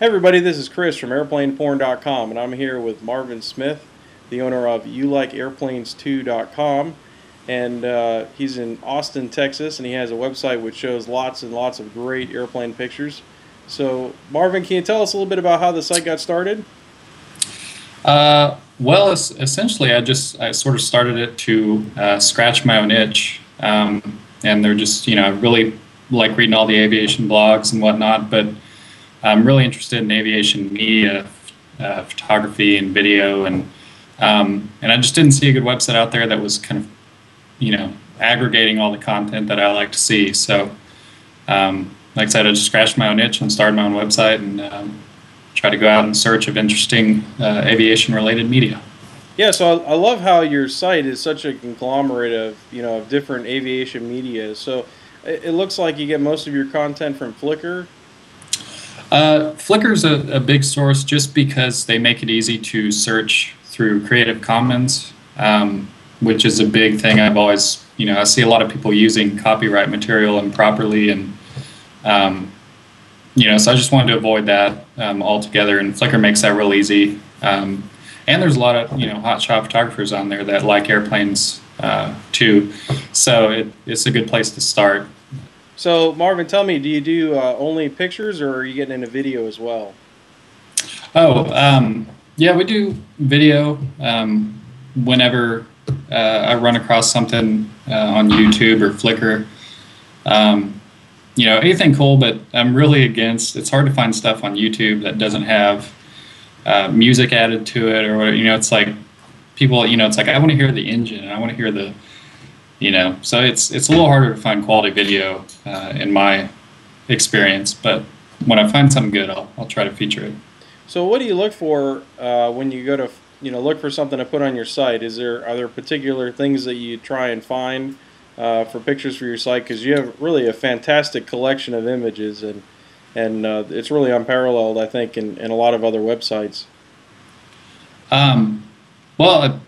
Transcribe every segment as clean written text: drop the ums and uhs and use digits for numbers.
Hey everybody, this is Chris from AirplanePorn.com, and I'm here with Marvin Smith, the owner of YouLikeAirplanes2.com, and he's in Austin, Texas, and he has a website which shows lots and lots of great airplane pictures. So, Marvin, can you tell us a little bit about how the site got started? Essentially, I sort of started it to scratch my own itch, and they're just I really like reading all the aviation blogs and whatnot, but I'm really interested in aviation media, photography and video, and I just didn't see a good website out there that was kind of aggregating all the content that I like to see. So, like I said, I just scratched my own itch and started my own website and try to go out in search of interesting aviation-related media. Yeah, so I love how your site is such a conglomerate of of different aviation media. So it looks like you get most of your content from Flickr. Flickr's a big source just because they make it easy to search through Creative Commons, which is a big thing. I've always, I see a lot of people using copyright material improperly, and so I just wanted to avoid that altogether. And Flickr makes that real easy. And there's a lot of hotshot photographers on there that like airplanes too, so it's a good place to start. So, Marvin, tell me, do you do only pictures, or are you getting into video as well? Yeah, we do video whenever I run across something on YouTube or Flickr. Anything cool, but I'm really against, it's hard to find stuff on YouTube that doesn't have music added to it, or it's like people, it's like, I want to hear the engine, and I want to hear the so it's a little harder to find quality video in my experience, but when I find something good, I'll try to feature it. So what do you look for when you go to look for something to put on your site? Are there particular things that you try and find for pictures for your site? Because you have really a fantastic collection of images, and it's really unparalleled, I think, in a lot of other websites.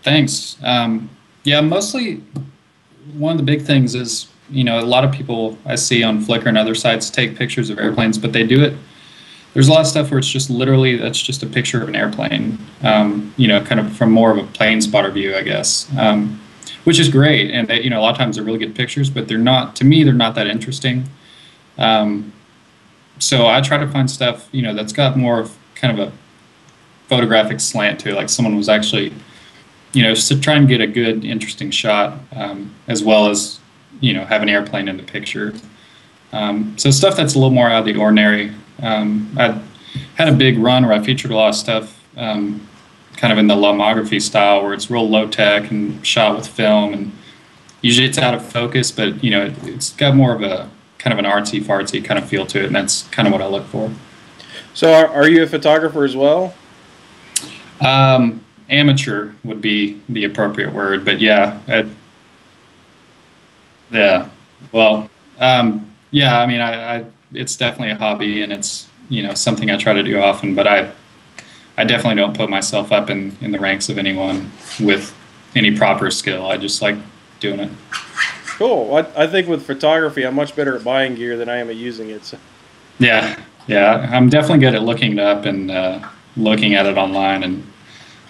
Thanks. Yeah, mostly. One of the big things is, a lot of people I see on Flickr and other sites take pictures of airplanes, but they do it. There's a lot of stuff where it's just literally, that's just a picture of an airplane, kind of from more of a plane spotter view, I guess, which is great. And they, a lot of times they're really good pictures, but they're not, to me, they're not that interesting. So I try to find stuff, that's got more of kind of a photographic slant to it, like someone was actually just to try and get a good, interesting shot, as well as, have an airplane in the picture. So stuff that's a little more out of the ordinary. I had a big run where I featured a lot of stuff, kind of in the lomography style, where it's real low tech and shot with film, and usually it's out of focus, but it's got more of a kind of an artsy fartsy kind of feel to it, and that's kind of what I look for. So are you a photographer as well? Amateur would be the appropriate word, but yeah, I mean, I it's definitely a hobby, and it's something I try to do often, but I definitely don't put myself up in the ranks of anyone with any proper skill. I just like doing it. Cool. I think with photography, I'm much better at buying gear than I am at using it. So. Yeah, I'm definitely good at looking it up and looking at it online,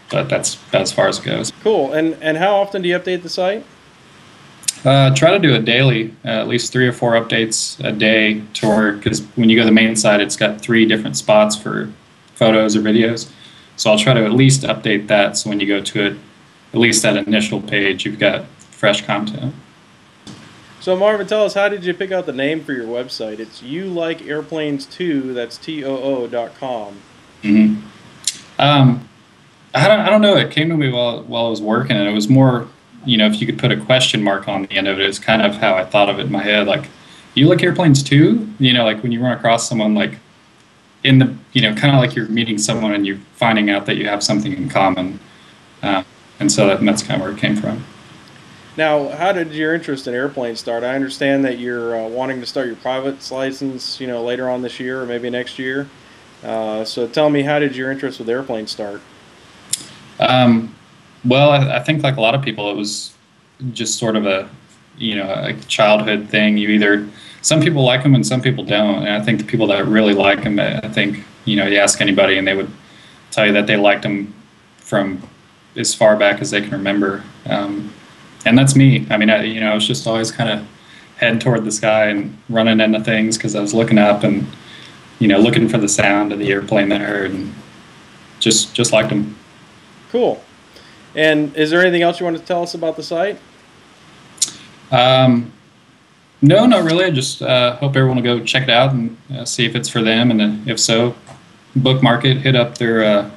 but that's about as far as it goes. Cool. And how often do you update the site? Try to do it daily, at least 3 or 4 updates a day to work, because when you go to the main site, it's got 3 different spots for photos or videos. So I'll try to at least update that, so when you go to it, at least that initial page, you've got fresh content. So Marvin, tell us, how did you pick out the name for your website? It's YouLikeAirplanes2, that's TOO.com. Mm-hmm. I don't know. It came to me while I was working, and it was more, if you could put a question mark on the end of it, it's kind of how I thought of it in my head. Like, you like airplanes too? Like when you run across someone, like in the, kind of like you're meeting someone and you're finding out that you have something in common. And so that's kind of where it came from. Now, how did your interest in airplanes start? I understand that you're wanting to start your pilot's license, later on this year or maybe next year. So tell me, how did your interest with airplanes start? I think like a lot of people, it was just sort of a childhood thing. Some people like them and some people don't. And I think the people that really like them, I think you ask anybody and they would tell you that they liked them from as far back as they can remember. And that's me. I mean, I was just always kind of heading toward the sky and running into things because I was looking up and, looking for the sound of the airplane there, and just liked them. Cool. And is there anything else you want to tell us about the site? No, not really. I just hope everyone will go check it out and see if it's for them, and if so, bookmark it, hit up their,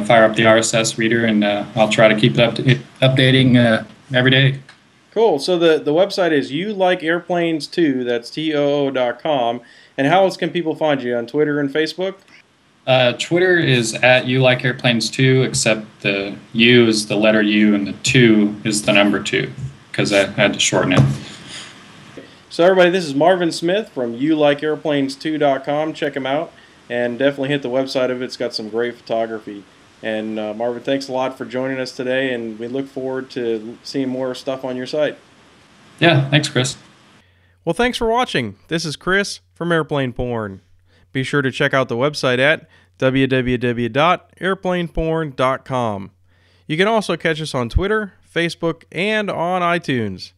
fire up the RSS reader, and I'll try to keep it updating every day. Cool. So the website is YouLikeAirplanes2, that's TOO.com. And how else can people find you, on Twitter and Facebook? Twitter is at YouLikeAirplanes2, except the U is the letter U and the 2 is the number 2, because I had to shorten it. So everybody, this is Marvin Smith from YouLikeAirplanes2.com. Check him out, and definitely hit the website of it. It's got some great photography. And Marvin, thanks a lot for joining us today, and we look forward to seeing more stuff on your site. Yeah, thanks, Chris. Well, thanks for watching. This is Chris from AirplanePorn. Be sure to check out the website at www.airplaneporn.com. You can also catch us on Twitter, Facebook, and on iTunes.